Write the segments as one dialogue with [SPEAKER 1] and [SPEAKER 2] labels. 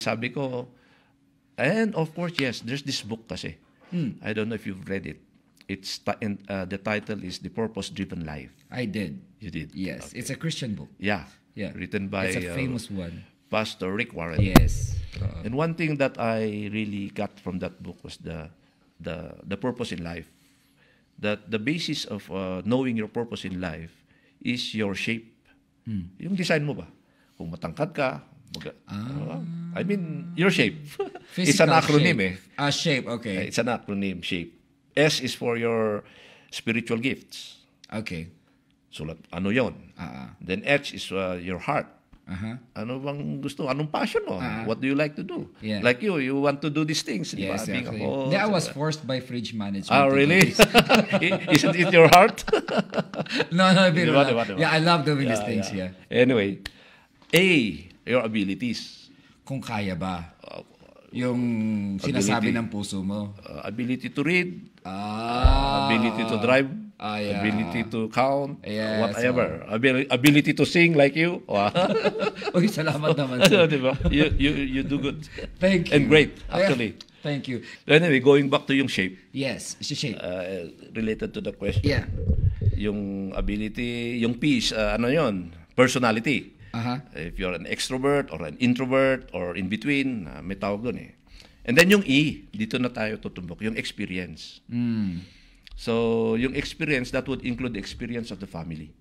[SPEAKER 1] Sabi ko, and of course, yes, there's this book kasi. I don't know if you've read it. The title is The Purpose-Driven Life.
[SPEAKER 2] I did.
[SPEAKER 1] You did?
[SPEAKER 2] Yes.
[SPEAKER 1] Okay.
[SPEAKER 2] It's a Christian book.
[SPEAKER 1] Yeah.
[SPEAKER 2] Yeah.
[SPEAKER 1] Written by
[SPEAKER 2] It's a famous one.
[SPEAKER 1] Pastor Rick Warren.
[SPEAKER 2] Yes.
[SPEAKER 1] And one thing that I really got from that book was the purpose in life. That the basis of knowing your purpose in life is your shape. Yung design mo ba? Kung matangkad ka, I mean, your shape. It's an acronym
[SPEAKER 2] shape. Shape, okay.
[SPEAKER 1] It's an acronym, shape. S is for your spiritual gifts.
[SPEAKER 2] Okay.
[SPEAKER 1] Sulat, ano yon? Then H is your heart. Ano bang gusto? Anong passion mo? What do you like to do?
[SPEAKER 2] Yeah.
[SPEAKER 1] Like you want to do these things.
[SPEAKER 2] Yes,
[SPEAKER 1] diba?
[SPEAKER 2] exactly. I was forced by fridge management.
[SPEAKER 1] Oh, really? Isn't it your heart?
[SPEAKER 2] No, diba? Yeah, I love doing these things, yeah.
[SPEAKER 1] Anyway, A, your abilities.
[SPEAKER 2] Kung kaya ba? Yung sinasabi ng puso mo.
[SPEAKER 1] Ability to read. Ability to drive.
[SPEAKER 2] Yeah.
[SPEAKER 1] Ability to count.
[SPEAKER 2] Yes,
[SPEAKER 1] whatever. Ability to sing like you.
[SPEAKER 2] Uy, salamat naman, sir.
[SPEAKER 1] Diba? You do good.
[SPEAKER 2] Thank you.
[SPEAKER 1] And great, actually.
[SPEAKER 2] Thank you.
[SPEAKER 1] Anyway, going back to yung shape.
[SPEAKER 2] Yes, it's a shape.
[SPEAKER 1] Related to the question.
[SPEAKER 2] Yeah.
[SPEAKER 1] Yung ability, yung P is, ano yun? Personality. If you're an extrovert or an introvert or in between, may tawag doon eh. And then yung E, dito na tayo tutumbok, yung experience. So, yung experience, that would include the experience of the family.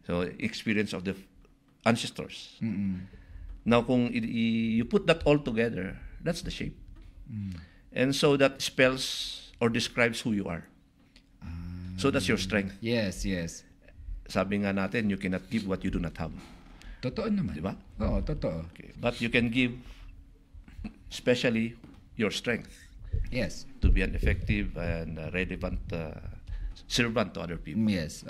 [SPEAKER 1] So, experience of the ancestors. Now, kung you put that all together, that's the shape. And so, that spells or describes who you are. So, that's your strength.
[SPEAKER 2] Yes, yes.
[SPEAKER 1] Sabi nga natin, you cannot give what you do not have.
[SPEAKER 2] Totoo naman.
[SPEAKER 1] Diba?
[SPEAKER 2] Oo, totoo.
[SPEAKER 1] Okay. But you can give, especially, your strength.
[SPEAKER 2] Yes.
[SPEAKER 1] To be an effective and relevant servant to other people.
[SPEAKER 2] Yes.